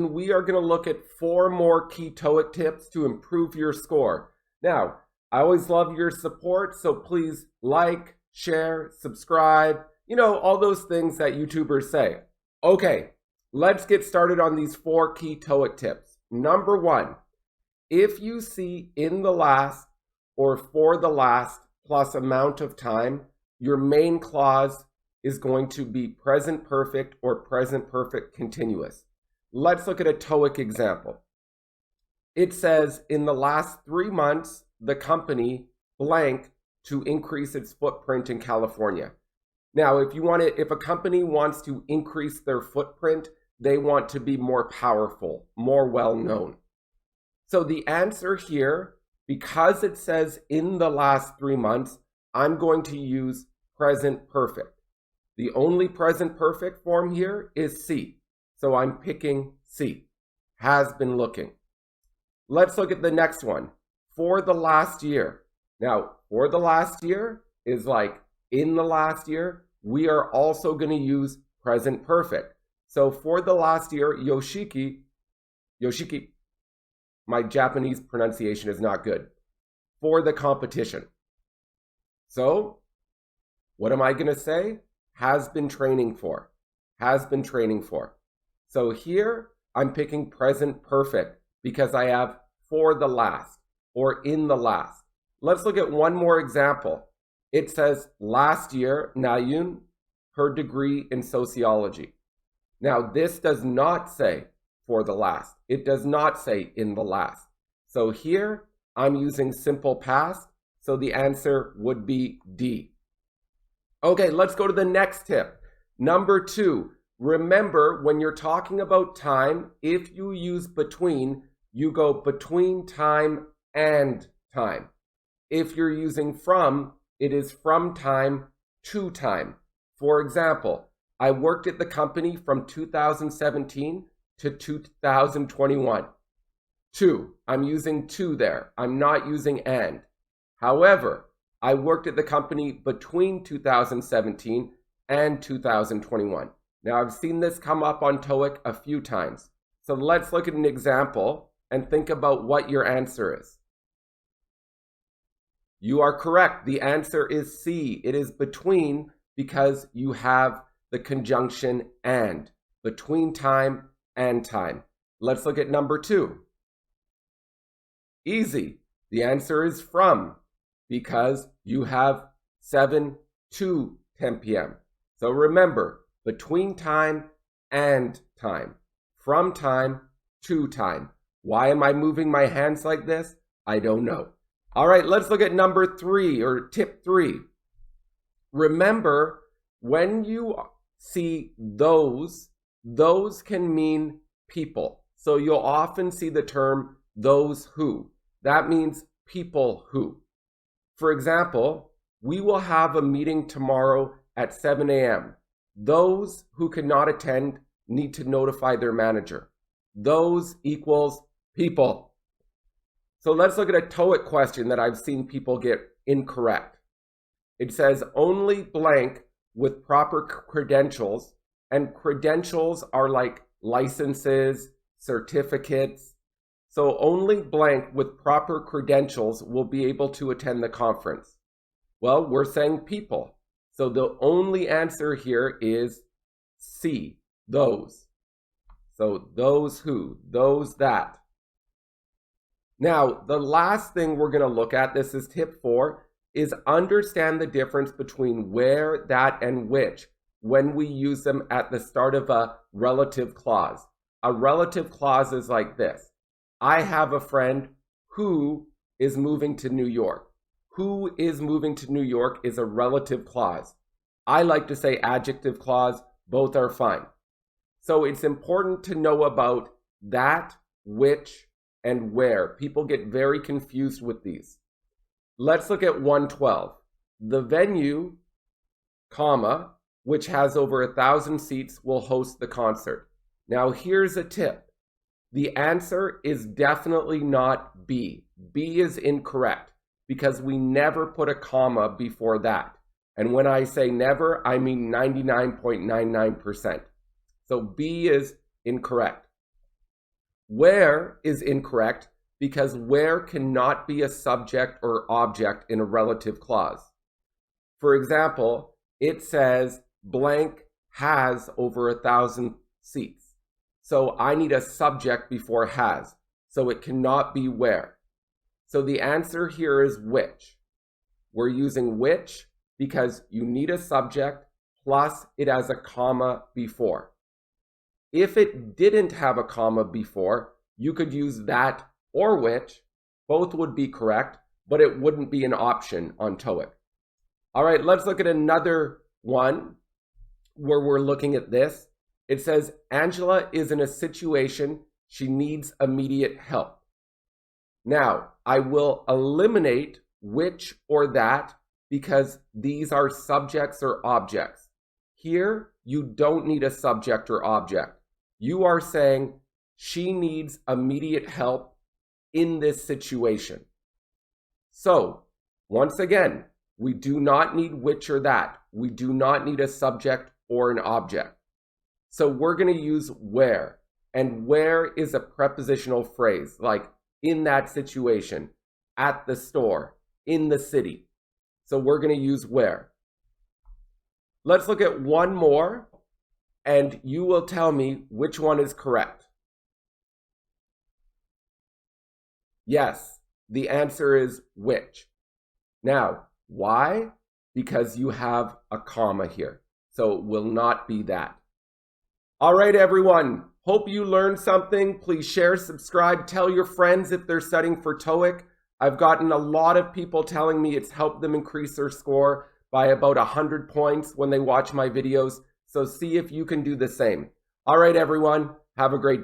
We are going to look at 4 more key TOEIC tips to improve your score. Now, I always love your support, so please like, share, subscribe, all those things that YouTubers say. Okay, let's get started on these 4 key TOEIC tips. Number 1, if you see in the last or for the last plus amount of time, your main clause is going to be present perfect or present perfect continuous. Let's look at a TOEIC example. It says, in the last 3 months, the company blank to increase its footprint in California. Now, if a company wants to increase their footprint, they want to be more powerful, more well-known. So the answer here, because it says in the last 3 months, I'm going to use present perfect. The only present perfect form here is C. So I'm picking C, has been looking. Let's look at the next one, for the last year. Now, for the last year is like in the last year. We are also going to use present perfect. So for the last year, Yoshiki, my Japanese pronunciation is not good, for the competition. So what am I going to say? Has been training for, has been training for. So here I'm picking present perfect because I have for the last or in the last. Let's look at one more example. It says last year, Nayun, her degree in sociology. Now this does not say for the last. It does not say in the last. So here I'm using simple past. So the answer would be D. Okay, let's go to the next tip. Number 2. Remember, when you're talking about time, if you use between, you go between time and time. If you're using from, it is from time to time. For example, I worked at the company from 2017 to 2021. To, I'm using to there. I'm not using and. However, I worked at the company between 2017 and 2021. Now, I've seen this come up on TOEIC a few times. So let's look at an example and think about what your answer is. You are correct. The answer is C. It is between because you have the conjunction and, between time and time. Let's look at number 2. Easy. The answer is from because you have 7 to 10 p.m. So remember, between time and time, from time to time. Why am I moving my hands like this? I don't know. All right, let's look at number 3 or tip 3. Remember, when you see those can mean people. So you'll often see the term those who. That means people who. For example, we will have a meeting tomorrow at 7 a.m. Those who cannot attend need to notify their manager. Those equals people. So let's look at a TOEIC question that I've seen people get incorrect. It says only blank with proper credentials, and credentials are like licenses, certificates. So only blank with proper credentials will be able to attend the conference. Well, we're saying people. So the only answer here is C, those. So those who, those that. Now, the last thing we're going to look at, this is tip 4, is understand the difference between where, that, and which when we use them at the start of a relative clause. A relative clause is like this. I have a friend who is moving to New York. Who is moving to New York is a relative clause. I like to say adjective clause. Both are fine. So it's important to know about that, which, and where. People get very confused with these. Let's look at 112. The venue, comma, which has over 1,000 seats, will host the concert. Now here's a tip. The answer is definitely not B. B is incorrect because we never put a comma before that. And when I say never, I mean 99.99%. So B is incorrect. Where is incorrect because where cannot be a subject or object in a relative clause. For example, it says blank has over 1,000 seats. So I need a subject before has. So it cannot be where. So the answer here is which. We're using which because you need a subject plus it has a comma before. If it didn't have a comma before, you could use that or which. Both would be correct, but it wouldn't be an option on TOEIC. All right, let's look at another one where we're looking at this. It says, Angela is in a situation she needs immediate help. Now, I will eliminate which or that because these are subjects or objects. Here, you don't need a subject or object. You are saying she needs immediate help in this situation. So, once again, we do not need which or that. We do not need a subject or an object. So we're going to use where. And where is a prepositional phrase, like in that situation, at the store, in the city. So we're going to use where. Let's look at one more, and you will tell me which one is correct. Yes, the answer is which. Now, why? Because you have a comma here. So it will not be that. All right, everyone. Hope you learned something. Please share, subscribe, tell your friends if they're studying for TOEIC. I've gotten a lot of people telling me it's helped them increase their score by about 100 points when they watch my videos. So see if you can do the same. All right, everyone. Have a great day.